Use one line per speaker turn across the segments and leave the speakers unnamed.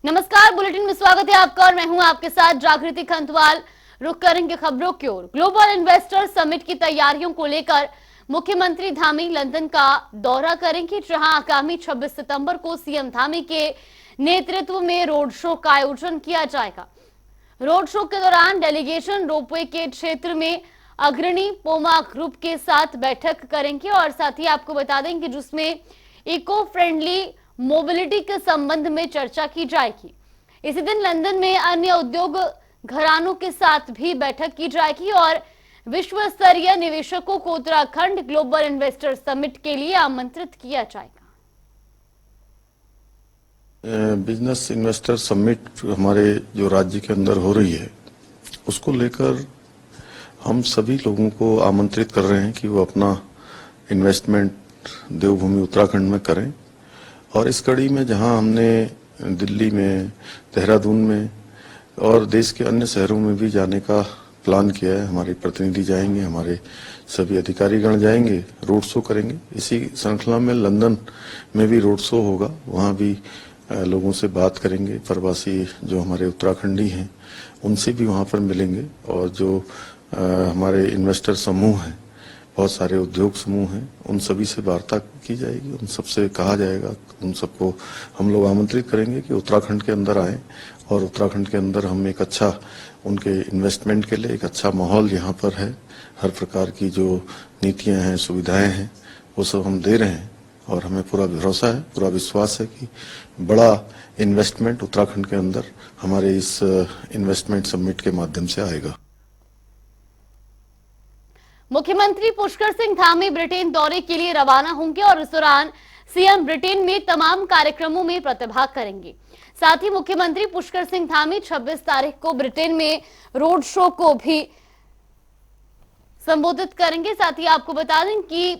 नमस्कार, बुलेटिन में स्वागत है आपका और मैं हूं आपके साथ जागृति खंतवाल। रुक करेंगे खबरों की ओर। ग्लोबल इन्वेस्टर समिट की तैयारियों को लेकर मुख्यमंत्री धामी लंदन का दौरा करेंगे, जहां आगामी 26 सितंबर को सीएम धामी के नेतृत्व में रोड शो का आयोजन किया जाएगा। रोड शो के दौरान डेलीगेशन रोपवे के क्षेत्र में अग्रणी पोमा ग्रुप के साथ बैठक करेंगे और साथ ही आपको बता दें कि जिसमें इको फ्रेंडली मोबिलिटी के संबंध में चर्चा की जाएगी। इसी दिन लंदन में अन्य उद्योग घरानों के साथ भी बैठक की जाएगी और विश्व स्तरीय निवेशकों को उत्तराखंड ग्लोबल इन्वेस्टर समिट के लिए आमंत्रित किया जाएगा।
बिजनेस इन्वेस्टर समिट हमारे जो राज्य के अंदर हो रही है, उसको लेकर हम सभी लोगों को आमंत्रित कर रहे हैं कि वो अपना इन्वेस्टमेंट देवभूमि उत्तराखंड में करें। और इस कड़ी में जहां हमने दिल्ली में, देहरादून में और देश के अन्य शहरों में भी जाने का प्लान किया है, हमारे प्रतिनिधि जाएंगे, हमारे सभी अधिकारीगण जाएंगे, रोड शो करेंगे। इसी श्रृंखला में लंदन में भी रोड शो होगा, वहां भी लोगों से बात करेंगे। प्रवासी जो हमारे उत्तराखंडी हैं उनसे भी वहां पर मिलेंगे और जो हमारे इन्वेस्टर समूह हैं, बहुत सारे उद्योग समूह हैं, उन सभी से वार्ता की जाएगी। उन सबसे कहा जाएगा, उन सबको हम लोग आमंत्रित करेंगे कि उत्तराखंड के अंदर आए और उत्तराखंड के अंदर हम एक अच्छा उनके इन्वेस्टमेंट के लिए एक अच्छा माहौल यहाँ पर है। हर प्रकार की जो नीतियां हैं, सुविधाएं हैं, वो सब हम दे रहे हैं और हमें पूरा भरोसा है, पूरा विश्वास है कि बड़ा इन्वेस्टमेंट उत्तराखंड के अंदर हमारे इस इन्वेस्टमेंट समिट के माध्यम से आएगा।
मुख्यमंत्री पुष्कर सिंह धामी ब्रिटेन दौरे के लिए रवाना होंगे और इस दौरान सीएम ब्रिटेन में तमाम कार्यक्रमों में प्रतिभाग करेंगे। साथ ही मुख्यमंत्री पुष्कर सिंह धामी 26 तारीख को ब्रिटेन में रोड शो को भी संबोधित करेंगे। साथ ही आपको बता दें कि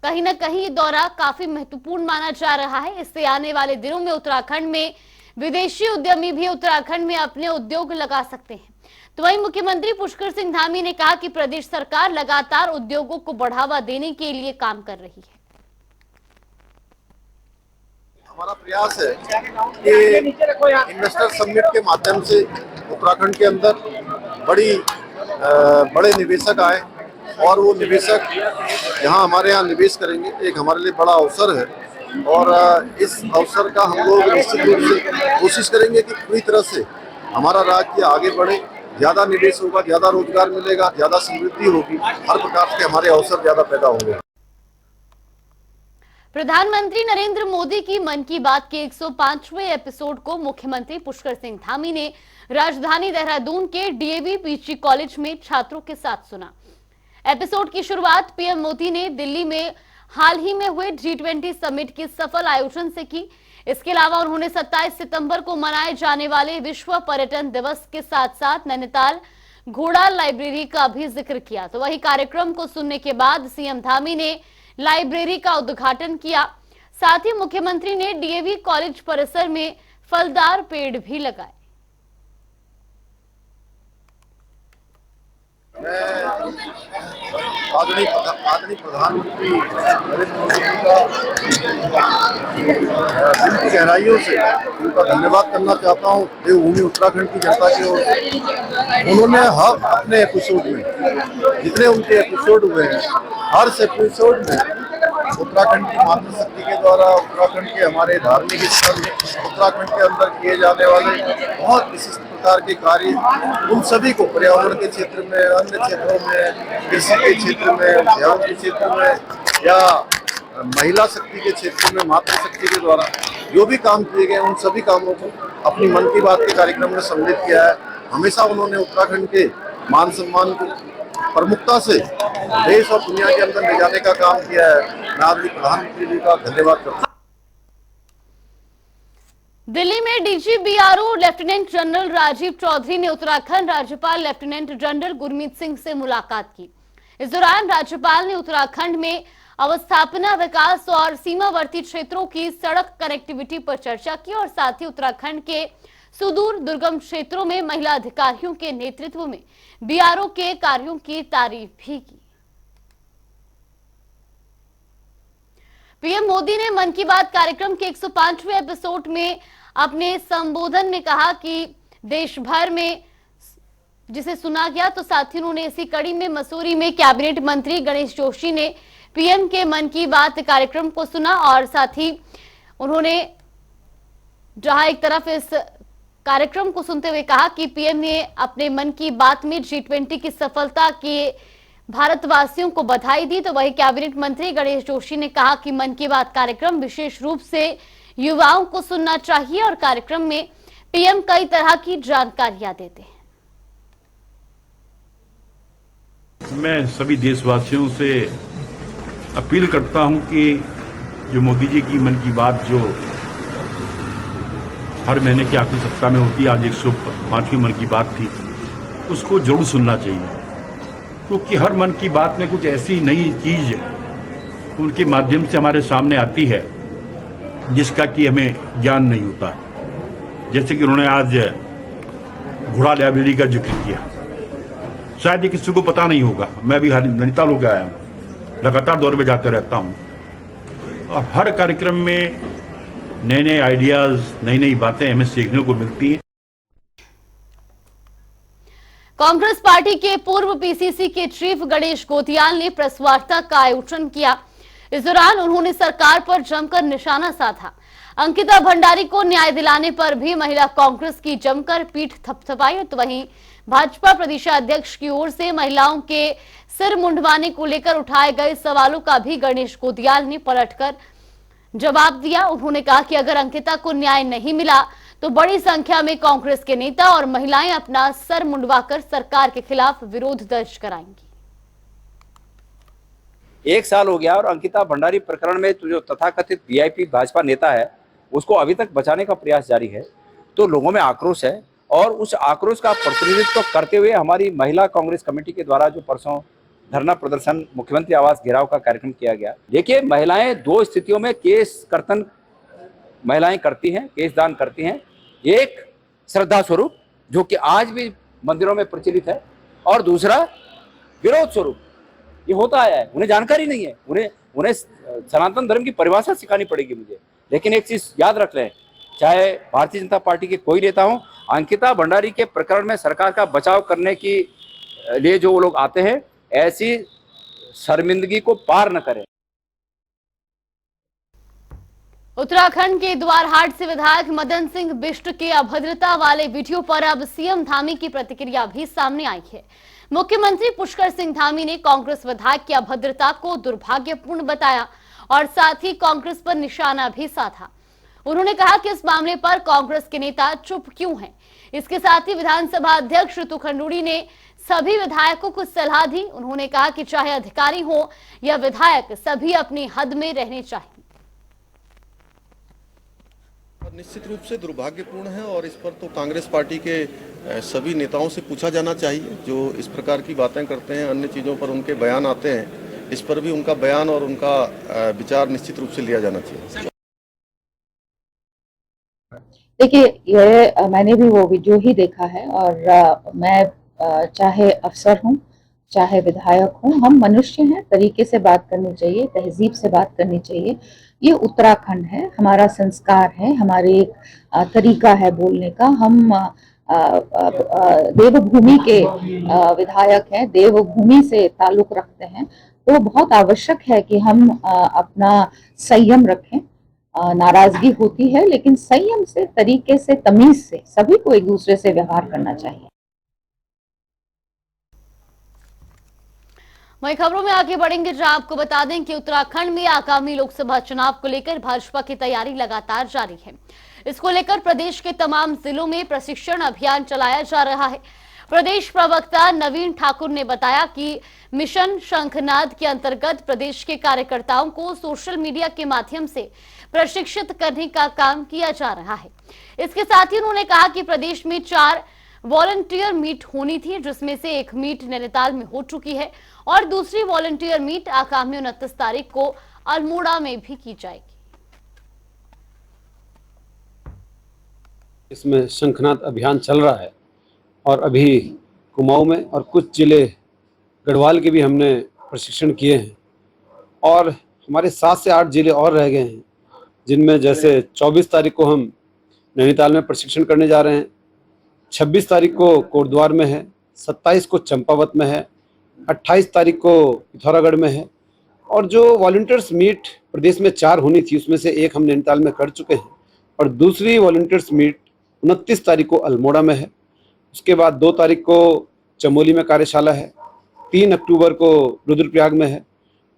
कहीं ना कहीं ये दौरा काफी महत्वपूर्ण माना जा रहा है। इससे आने वाले दिनों में उत्तराखंड में विदेशी उद्यमी भी उत्तराखंड में अपने उद्योग लगा सकते हैं। तो वहीं मुख्यमंत्री पुष्कर सिंह धामी ने कहा कि प्रदेश सरकार लगातार उद्योगों को बढ़ावा देने के लिए काम कर रही है।
हमारा प्रयास है कि इन्वेस्टर समिट के माध्यम से उत्तराखंड के अंदर बड़े निवेशक आए और वो निवेशक यहाँ हमारे यहाँ निवेश करेंगे। एक हमारे लिए बड़ा अवसर है और इस अवसर का हम लोग निश्चित रूप से कोशिश करेंगे कि पूरी तरह से हमारा राज्य आगे बढ़े, ज्यादा निवेश होगा, ज्यादा रोजगार मिलेगा, ज्यादा समृद्धि होगी, हर प्रकार के हमारे अवसर ज्यादा पैदा होंगे।
प्रधानमंत्री नरेंद्र मोदी की मन की बात के 105वें एपिसोड को मुख्यमंत्री पुष्कर सिंह धामी ने राजधानी देहरादून के डीएवी पीजी कॉलेज में छात्रों के साथ सुना। एपिसोड की शुरुआत पीएम मोदी ने दिल्ली में हाल ही में हुए G20 समिट के सफल आयोजन से की। इसके अलावा उन्होंने 27 सितंबर को मनाए जाने वाले विश्व पर्यटन दिवस के साथ साथ नैनीताल घोड़ा लाइब्रेरी का भी जिक्र किया। तो वही कार्यक्रम को सुनने के बाद सीएम धामी ने लाइब्रेरी का उद्घाटन किया। साथ ही मुख्यमंत्री ने डीएवी कॉलेज परिसर में फलदार पेड़ भी लगाए।
आदरणीय प्रधानमंत्री नरेंद्र मोदी जी का दिल की गहराइयों से उनका धन्यवाद करना चाहता हूँ देवभूमि उत्तराखंड की जनता की ओर से। उन्होंने हर अपने एपिसोड में जितने उनके एपिसोड हुए हैं, हर एपिसोड में उत्तराखंड की मातृशक्ति के द्वारा, उत्तराखंड के हमारे धार्मिक स्थल, उत्तराखंड के अंदर किए जाने वाले बहुत विशिष्ट प्रकार के कार्य, उन सभी को पर्यावरण के क्षेत्र में, अन्य क्षेत्रों में, कृषि के क्षेत्र में, उद्यान के क्षेत्र में या महिला शक्ति के क्षेत्र में, मातृशक्ति के द्वारा जो भी काम किए गए, उन सभी कामों को अपनी मन की बात के कार्यक्रम में सम्मिलित किया है। हमेशा उन्होंने उत्तराखंड के मान सम्मान को प्रमुखता से देश और दुनिया के अंदर ले जाने का काम किया है। मैं आदरणीय प्रधानमंत्री जी का धन्यवाद करता हूँ।
दिल्ली में DG BRO lieutenant general Rajeev Chaudhary ने उत्तराखंड राज्यपाल लेफ्टिनेंट जनरल गुरमीत सिंह से मुलाकात की। इस दौरान राज्यपाल ने उत्तराखंड में अवस्थापना विकास और सीमावर्ती क्षेत्रों की सड़क कनेक्टिविटी पर चर्चा की और साथ ही उत्तराखंड के सुदूर दुर्गम क्षेत्रों में महिला अधिकारियों के नेतृत्व में बीआरओ के कार्यों की तारीफ भी की। पीएम मोदी ने मन की बात कार्यक्रम के 105वें एपिसोड में अपने संबोधन में कहा कि देश भर में जिसे सुना गया। तो साथ ही उन्होंने इसी कड़ी में मसूरी में कैबिनेट मंत्री गणेश जोशी ने पीएम के मन की बात कार्यक्रम को सुना और साथ ही उन्होंने जहां एक तरफ इस कार्यक्रम को सुनते हुए कहा कि पीएम ने अपने मन की बात में G20 की सफलता के भारतवासियों को बधाई दी, तो वही कैबिनेट मंत्री गणेश जोशी ने कहा कि मन की बात कार्यक्रम विशेष रूप से युवाओं को सुनना चाहिए और कार्यक्रम में पीएम कई तरह की जानकारियां देते हैं।
मैं सभी देशवासियों से अपील करता हूं कि जो मोदी जी की मन की बात जो हर महीने की आखिरी सप्ताह में होती है, आज 105वीं मन की बात थी, उसको जरूर सुनना चाहिए, क्योंकि हर मन की बात में कुछ ऐसी नई चीज उनके माध्यम से हमारे सामने आती है जिसका कि हमें ज्ञान नहीं होता। जैसे कि उन्होंने आज घोड़ा लाइब्रेरी का जिक्र किया, शायद ये किसी को पता नहीं होगा। मैं भी नैनीताल होकर आया हूँ, लगातार दौरे पे जाते रहता हूँ और हर कार्यक्रम में नए नए आइडियाज, नई नई बातें हमें सीखने को मिलती हैं।
कांग्रेस पार्टी के पूर्व पीसीसी के चीफ गणेश गोटियाल ने प्रेस वार्ता का आयोजन किया। इस दौरान उन्होंने सरकार पर जमकर निशाना साधा। अंकिता भंडारी को न्याय दिलाने पर भी महिला कांग्रेस की जमकर पीठ थपथपाई। तो वहीं भाजपा प्रदेशाध्यक्ष की ओर से महिलाओं के सिर मुंडवाने को लेकर उठाए गए सवालों का भी गणेश गोटियाल ने पलटकर जवाब दिया। उन्होंने कहा कि अगर अंकिता को न्याय नहीं मिला तो बड़ी संख्या में कांग्रेस के नेता और महिलाएं अपना सर मुंडवाकर सरकार के खिलाफ विरोध दर्ज कराएंगी।
1 साल हो गया और अंकिता भंडारी प्रकरण में जो तथाकथित वीआईपी भाजपा नेता है उसको अभी तक बचाने का प्रयास जारी है। तो लोगों में आक्रोश है और उस आक्रोश का प्रतिनिधित्व करते हुए हमारी महिला कांग्रेस कमेटी के द्वारा जो परसों धरना प्रदर्शन, मुख्यमंत्री आवास घेराव का कार्यक्रम किया गया। देखिए, महिलाएं 2 स्थितियों में केस कर्तन महिलाएं करती हैं, केस दान करती हैं। एक श्रद्धा स्वरूप जो कि आज भी मंदिरों में प्रचलित है, और दूसरा विरोध स्वरूप। ये होता आया है, उन्हें जानकारी नहीं है, उन्हें सनातन धर्म की परिभाषा सिखानी पड़ेगी मुझे। लेकिन एक चीज याद रख लें, चाहे भारतीय जनता पार्टी के कोई नेता हो, अंकिता भंडारी के प्रकरण में सरकार का बचाव करने के लिए जो वो लोग आते हैं, ऐसी शर्मिंदगी को पार न करें।
उत्तराखंड के द्वारहाट से विधायक मदन सिंह बिष्ट के अभद्रता वाले वीडियो पर अब सीएम धामी की प्रतिक्रिया भी सामने आई है। मुख्यमंत्री पुष्कर सिंह धामी ने कांग्रेस विधायक की अभद्रता को दुर्भाग्यपूर्ण बताया और साथ ही कांग्रेस पर निशाना भी साधा। उन्होंने कहा कि इस मामले पर कांग्रेस के नेता चुप क्यों हैं। इसके साथ ही विधानसभा अध्यक्ष ऋतु खंडूड़ी ने सभी विधायकों को सलाह दी। उन्होंने कहा कि चाहे अधिकारी हो या विधायक, सभी अपनी हद में रहने चाहिए।
निश्चित रूप से दुर्भाग्यपूर्ण है और इस पर तो कांग्रेस पार्टी के सभी नेताओं से पूछा जाना चाहिए जो इस प्रकार की बातें करते हैं। अन्य चीज़ों पर उनके बयान आते हैं, इस पर भी उनका बयान और उनका विचार निश्चित रूप से लिया जाना चाहिए।
देखिए, ये मैंने भी वो वीडियो ही देखा है और मैं चाहे अफसर हूँ चाहे विधायक हूँ, हम मनुष्य हैं, तरीके से बात करनी चाहिए, तहजीब से बात करनी चाहिए। ये उत्तराखंड है, हमारा संस्कार है, हमारे एक तरीका है बोलने का। हम देवभूमि के विधायक हैं, देवभूमि से ताल्लुक रखते हैं, तो बहुत आवश्यक है कि हम अपना संयम रखें। नाराजगी होती है लेकिन संयम से, तरीके से, तमीज से सभी को एक दूसरे से व्यवहार करना चाहिए।
वहीं खबरों में आगे बढ़ेंगे जहां आपको बता दें कि उत्तराखंड में आगामी लोकसभा चुनाव को लेकर भाजपा की तैयारी लगातार जारी है। इसको लेकर प्रदेश के तमाम जिलों में प्रशिक्षण अभियान चलाया जा रहा है। प्रदेश प्रवक्ता नवीन ठाकुर ने बताया कि मिशन शंखनाद के अंतर्गत प्रदेश के कार्यकर्ताओं को सोशल मीडिया के माध्यम से प्रशिक्षित करने का काम किया जा रहा है। इसके साथ ही उन्होंने कहा कि प्रदेश में 4 वॉलंटियर मीट होनी थी, जिसमें से एक मीट नैनीताल में हो चुकी है और दूसरी वॉलंटियर मीट आगामी 29 तारीख को अल्मोड़ा में भी की जाएगी।
इसमें शंखनाद अभियान चल रहा है और अभी कुमाऊं में और कुछ जिले गढ़वाल के भी हमने प्रशिक्षण किए हैं और हमारे 7 से 8 जिले और रह गए हैं, जिनमें जैसे 24 तारीख को हम नैनीताल में प्रशिक्षण करने जा रहे हैं। 26 तारीख को कोटद्वार में है, 27 को चंपावत में है, 28 तारीख को पिथौरागढ़ में है। और जो वॉलंटियर्स मीट प्रदेश में 4 होनी थी, उसमें से एक हम नैनीताल में कर चुके हैं और दूसरी वॉलंटियर्स मीट 29 तारीख को अल्मोड़ा में है। उसके बाद 2 तारीख को चमोली में कार्यशाला है, 3 अक्टूबर को रुद्रप्रयाग में है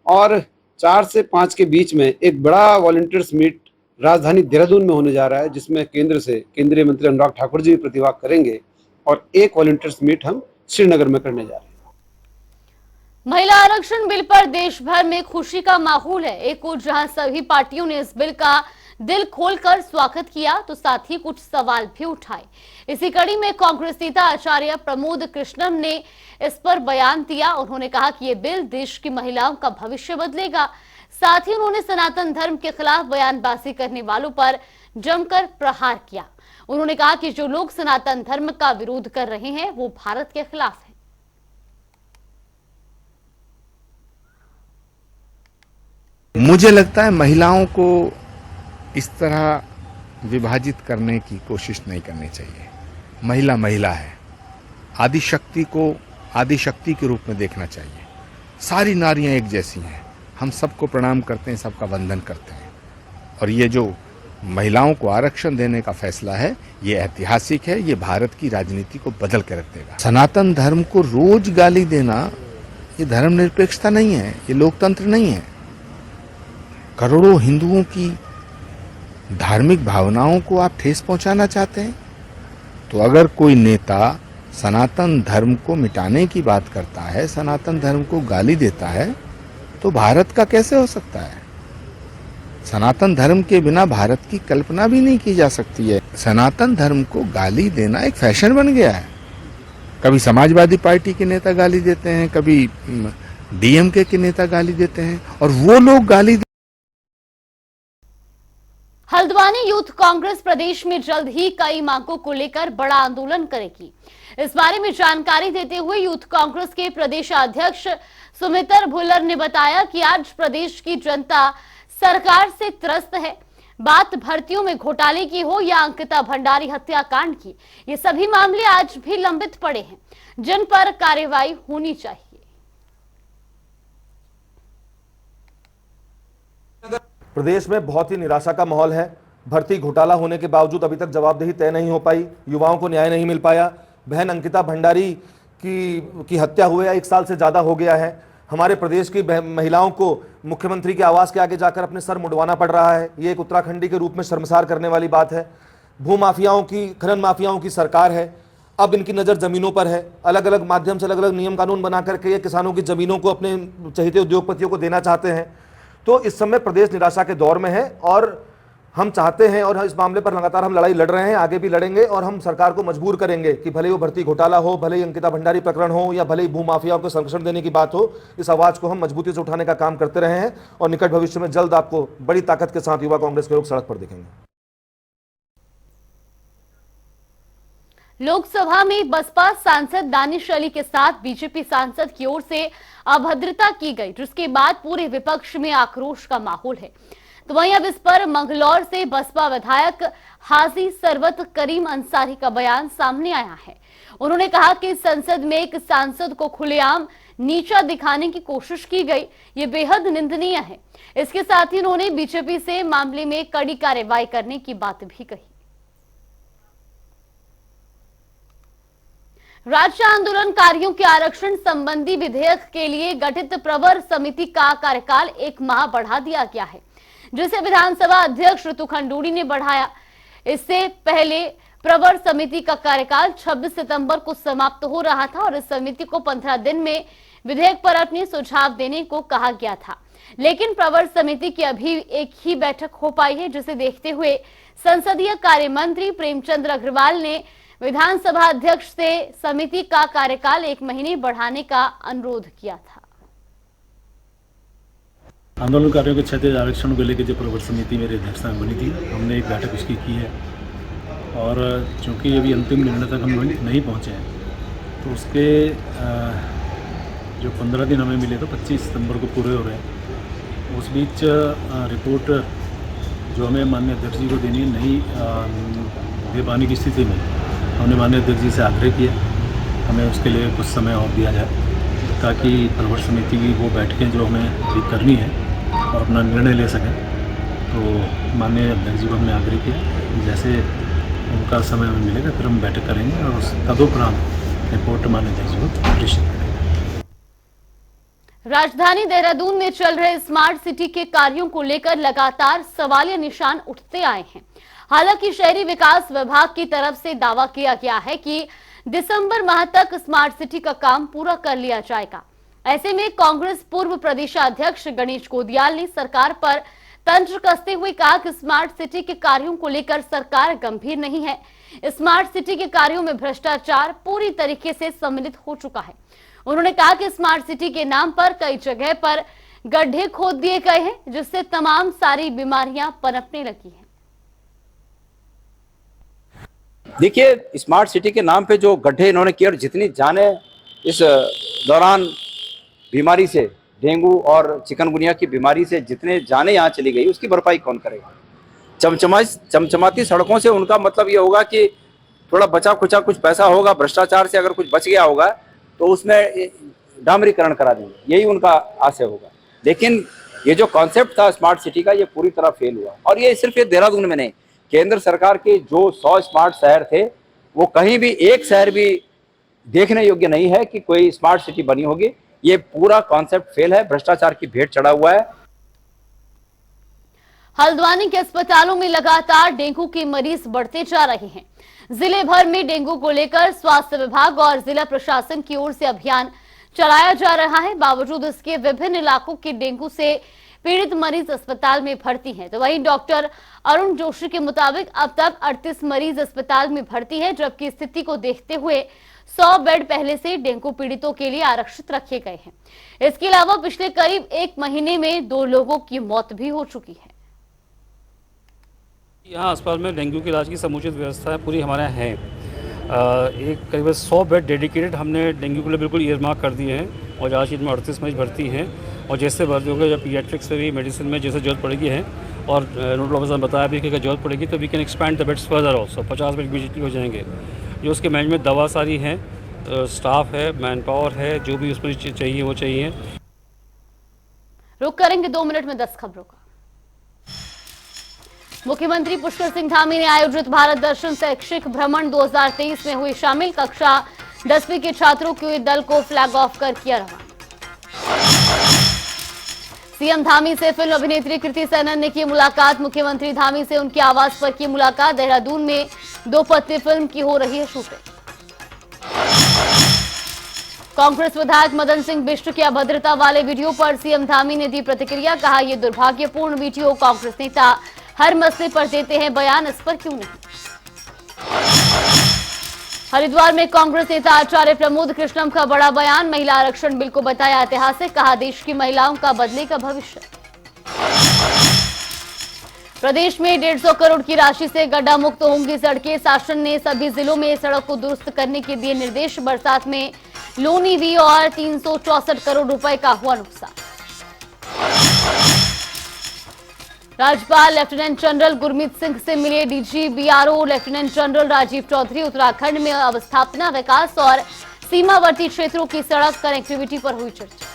और 4 से 5 के बीच में एक बड़ा वॉलंटियर्स मीट राजधानी देहरादून में होने जा रहा है, जिसमें केंद्र से केंद्रीय मंत्री अनुराग ठाकुर जी प्रतिभाग करेंगे और एक वॉलंटियर्स मीट हम श्रीनगर में करने जा रहे हैं।
महिला आरक्षण बिल पर देश भर में खुशी का माहौल है। एक ओर जहां सभी पार्टियों ने इस बिल का दिल खोलकर स्वागत किया, तो साथ ही कुछ सवाल भी उठाए। इसी कड़ी में कांग्रेस नेता आचार्य प्रमोद कृष्णम ने इस पर बयान दिया। उन्होंने कहा कि ये बिल देश की महिलाओं का भविष्य बदलेगा। साथ ही उन्होंने सनातन धर्म के खिलाफ बयानबाजी करने वालों पर जमकर प्रहार किया। उन्होंने कहा कि जो लोग सनातन धर्म का विरोध कर रहे हैं वो भारत के खिलाफ है।
मुझे लगता है महिलाओं को इस तरह विभाजित करने की कोशिश नहीं करनी चाहिए। महिला महिला है, आदिशक्ति को आदिशक्ति के रूप में देखना चाहिए। सारी नारियां एक जैसी हैं, हम सबको प्रणाम करते हैं, सबका वंदन करते हैं। और ये जो महिलाओं को आरक्षण देने का फैसला है, ये ऐतिहासिक है, ये भारत की राजनीति को बदल के रख देगा। सनातन धर्म को रोज गाली देना ये धर्मनिरपेक्षता नहीं है, ये लोकतंत्र नहीं है। करोड़ों हिंदुओं की धार्मिक भावनाओं को आप ठेस पहुंचाना चाहते हैं, तो अगर कोई नेता सनातन धर्म को मिटाने की बात करता है, सनातन धर्म को गाली देता है, तो भारत का कैसे हो सकता है? सनातन धर्म के बिना भारत की कल्पना भी नहीं की जा सकती है। सनातन धर्म को गाली देना एक फैशन बन गया है। कभी समाजवादी पार्टी के नेता गाली देते हैं, कभी डीएमके के नेता गाली देते हैं, और वो लोग गाली
हल्द्वानी यूथ कांग्रेस प्रदेश में जल्द ही कई मांगों को लेकर बड़ा आंदोलन करेगी। इस बारे में जानकारी देते हुए यूथ कांग्रेस के प्रदेश अध्यक्ष सुमितर भुल्लर ने बताया कि आज प्रदेश की जनता सरकार से त्रस्त है। बात भर्तियों में घोटाले की हो या अंकिता भंडारी हत्याकांड की, ये सभी मामले आज भी लंबित पड़े हैं, जिन पर कार्रवाई होनी चाहिए।
प्रदेश में बहुत ही निराशा का माहौल है। भर्ती घोटाला होने के बावजूद अभी तक जवाबदेही तय नहीं हो पाई, युवाओं को न्याय नहीं मिल पाया। बहन अंकिता भंडारी की हत्या हुए 1 साल से ज़्यादा हो गया है। हमारे प्रदेश की महिलाओं को मुख्यमंत्री के आवास के आगे जाकर अपने सर मुंडवाना पड़ रहा है। ये एक उत्तराखंडी के रूप में शर्मसार करने वाली बात है। भूमाफियाओं की, खनन माफियाओं की सरकार है। अब इनकी नज़र ज़मीनों पर है। अलग अलग माध्यम से अलग अलग नियम कानून बना करके ये किसानों की ज़मीनों को अपने चहेते उद्योगपतियों को देना चाहते हैं। तो इस समय प्रदेश निराशा के दौर में है और हम चाहते हैं और इस मामले पर लगातार हम लड़ाई लड़ रहे हैं, आगे भी लड़ेंगे और हम सरकार को मजबूर करेंगे कि भले वो भर्ती घोटाला हो, भले ही अंकिता भंडारी प्रकरण हो या भले ही भूमाफियाओं को संरक्षण देने की बात हो, इस आवाज को हम मजबूती से उठाने का काम करते रहे हैं और निकट भविष्य में जल्द आपको बड़ी ताकत के साथ युवा कांग्रेस के लोग सड़क पर दिखेंगे।
लोकसभा में बसपा सांसद दानिश अली के साथ बीजेपी सांसद की ओर से अभद्रता की गई, जिसके बाद पूरे विपक्ष में आक्रोश का माहौल है। तो वहीं अब इस पर मंगलौर से बसपा विधायक हाजी सरवत करीम अंसारी का बयान सामने आया है। उन्होंने कहा कि संसद में एक सांसद को खुलेआम नीचा दिखाने की कोशिश की गई, ये बेहद निंदनीय है। इसके साथ ही उन्होंने बीजेपी से मामले में कड़ी कार्रवाई करने की बात भी कही। राज्य आंदोलनकारियों के आरक्षण संबंधी विधेयक के लिए गठित प्रवर समिति का कार्यकाल 1 माह बढ़ा दिया गया है, जिसे विधानसभा अध्यक्ष ऋतु खंडूड़ी ने बढ़ाया। इससे पहले प्रवर समिति का कार्यकाल 26 सितंबर को समाप्त हो रहा था और इस समिति को 15 दिन में विधेयक पर अपने सुझाव देने को कहा गया था, लेकिन प्रवर समिति की अभी एक ही बैठक हो पाई है, जिसे देखते हुए संसदीय कार्य मंत्री प्रेमचंद अग्रवाल ने विधानसभा अध्यक्ष से समिति का कार्यकाल 1 महीने बढ़ाने का अनुरोध किया था।
आंदोलनकारियों के क्षैतिज आरक्षण को लेकर जो प्रवर समिति मेरी अध्यक्षता में बनी थी, हमने एक बैठक उसकी की है और चूँकि अभी अंतिम निर्णय तक हम नहीं पहुँचे हैं, तो उसके जो 15 दिन हमें मिले तो 25 सितंबर को पूरे हो रहे हैं। उस बीच रिपोर्ट जो हमें माननीय अध्यक्ष जी को देनी है नहीं दे पाने की स्थिति में हमने माननीय अध्यक्ष जी से आग्रह किया हमें उसके लिए कुछ समय और दिया जाए ताकि प्रवर समिति की वो बैठकें जो हमें अभी करनी है और अपना निर्णय ले सकें। तो माननीय अध्यक्ष जी को हमने आग्रह किया जैसे उनका समय हमें मिलेगा फिर हम बैठक करेंगे और उस तदुपरांत रिपोर्ट माननीय अध्यक्ष जी को प्रेषित करेंगे।
राजधानी देहरादून में चल रहे स्मार्ट सिटी के कार्यों को लेकर लगातार सवालिया निशान उठते आए हैं। हालांकि शहरी विकास विभाग की तरफ से दावा किया गया है कि दिसंबर माह तक स्मार्ट सिटी का काम पूरा कर लिया जाएगा। ऐसे में कांग्रेस पूर्व प्रदेशाध्यक्ष गणेश कोदियाल ने सरकार पर तंत्र कसते हुए कहा कि स्मार्ट सिटी के कार्यों को लेकर सरकार गंभीर नहीं है। स्मार्ट सिटी के कार्यों में भ्रष्टाचार पूरी तरीके से सम्मिलित हो चुका है। उन्होंने कहा कि स्मार्ट सिटी के नाम पर कई जगह पर गड्ढे खोद दिए गए हैं जिससे तमाम सारी बीमारियां पनपने लगी हैं।
देखिए, स्मार्ट सिटी के नाम पे जो गड्ढे इन्होंने किए और जितनी जाने इस दौरान बीमारी से, डेंगू और चिकनगुनिया की बीमारी से जितने जाने यहाँ चली गई उसकी भरपाई कौन करेगा। चमचमाती सड़कों से उनका मतलब ये होगा कि थोड़ा बचा खुचा कुछ पैसा होगा, भ्रष्टाचार से अगर कुछ बच गया होगा तो उसमें डामरीकरण करा देंगे, यही उनका आशय होगा। लेकिन ये जो कॉन्सेप्ट था स्मार्ट सिटी का ये पूरी तरह फेल हुआ। और ये सिर्फ ये देहरादून में नहीं, केंद्र सरकार के जो 100 स्मार्ट शहर थे वो कहीं भी एक शहर भी देखने योग्य नहीं है कि कोई स्मार्ट सिटी बनी होगी। ये पूरा कॉन्सेप्ट फेल है, भ्रष्टाचार की भेंट चढ़ा हुआ है।
हल्द्वानी के अस्पतालों में लगातार डेंगू के मरीज बढ़ते जा रहे हैं। जिले भर में डेंगू को लेकर स्वास्थ्य विभाग और जिला प्रशासन की ओर से अभियान चलाया जा रहा है। बावजूद इसके विभिन्न इलाकों के डेंगू से पीड़ित मरीज अस्पताल में भर्ती हैं। तो वहीं डॉक्टर अरुण जोशी के मुताबिक अब तक 38 मरीज अस्पताल में भर्ती है, जबकि स्थिति को देखते हुए 100 बेड पहले से डेंगू पीड़ितों के लिए आरक्षित रखे गए हैं। इसके अलावा पिछले करीब 1 महीने में 2 लोगों की मौत भी हो चुकी है।
यहाँ अस्पताल में डेंगू के इलाज की समुचित व्यवस्था पूरी हमारे यहाँ है। एक करीब 100 बेड डेडिकेटेड हमने डेंगू के लिए बिल्कुल ईयरमार्क कर दिए हैं और आज में 38 मरीज भर्ती हैं और जैसे भर्ती होंगे जब पीडियाट्रिक्स में भी मेडिसिन में जैसे जरूरत पड़ेगी है और नोडल ऑफिसर ने बताया भी कि अगर जरूरत पड़ेगी तो we can expand the beds further also. 50 bed immediately हो जाएंगे। जो उसके मैनेजमेंट दवा सारी है, स्टाफ है, मैन पावर है, जो भी उसमें चाहिए वो चाहिए।
रुक करेंगे 2 मिनट में 10 खबरों का। मुख्यमंत्री पुष्कर सिंह धामी ने आयोजित भारत दर्शन शैक्षिक भ्रमण 2023 में हुई शामिल। कक्षा 10वीं के छात्रों के दल को फ्लैग ऑफ कर किया रवाना। सीएम धामी से फिल्म अभिनेत्री कृति सेनन ने की मुलाकात। मुख्यमंत्री धामी से उनके आवास पर की मुलाकात। देहरादून में 2 पत्ती फिल्म की हो रही है शूटिंग। कांग्रेस विधायक मदन सिंह बिष्ट की अभद्रता वाले वीडियो पर सीएम धामी ने दी प्रतिक्रिया। कहा, यह दुर्भाग्यपूर्ण वीडियो। कांग्रेस नेता हर मसले पर देते हैं बयान, इस पर क्यों नहीं। हरिद्वार में कांग्रेस नेता आचार्य प्रमोद कृष्णम का बड़ा बयान। महिला आरक्षण बिल को बताया ऐतिहासिक। कहा, देश की महिलाओं का बदलेगा भविष्य। प्रदेश में 150 करोड़ की राशि से गड्ढा मुक्त होंगी सड़कें। शासन ने सभी जिलों में सड़क को दुरुस्त करने के दिए निर्देश। बरसात में लोनी वी और 364 करोड़ रुपए का हुआ नुकसान। राज्यपाल लेफ्टिनेंट जनरल गुरमीत सिंह से मिले DG BRO lieutenant general Rajeev Chaudhary. Uttarakhand में अवस्थापना विकास और सीमावर्ती क्षेत्रों की सड़क कनेक्टिविटी पर हुई चर्चा।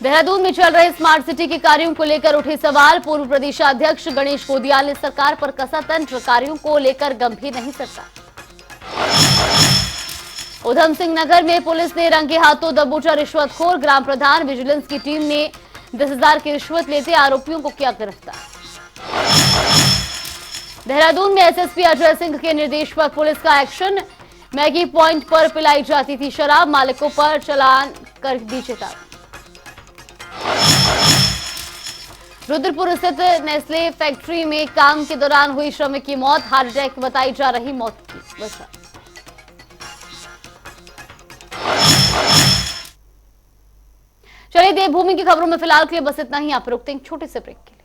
देहरादून में चल रहे स्मार्ट सिटी के कार्यों को लेकर उठे सवाल। पूर्व प्रदेशाध्यक्ष गणेश कोदियाल ने सरकार पर कसा तंत्र। कार्यों को लेकर गंभीर नहीं सरकार। उधम सिंह नगर में पुलिस ने रंगे हाथों दबोचा रिश्वतखोर। ग्राम प्रधान विजिलेंस की टीम ने 10,000 की रिश्वत लेते आरोपियों को किया गिरफ्तार। देहरादून में एसएसपी अजय सिंह के निर्देश पर पुलिस का एक्शन। मैगी पॉइंट पर पिलाई जाती थी शराब। मालिकों पर चालान कर दी चेतावनी। रुद्रपुर स्थित नेस्ले फैक्ट्री में काम के दौरान हुई श्रमिक की मौत। हार्ट अटैक बताई जा रही मौत की वजह। चलिए देवभूमि की खबरों में फिलहाल के लिए बस इतना ही। आप रुकते हैं छोटे से ब्रेक के लिए।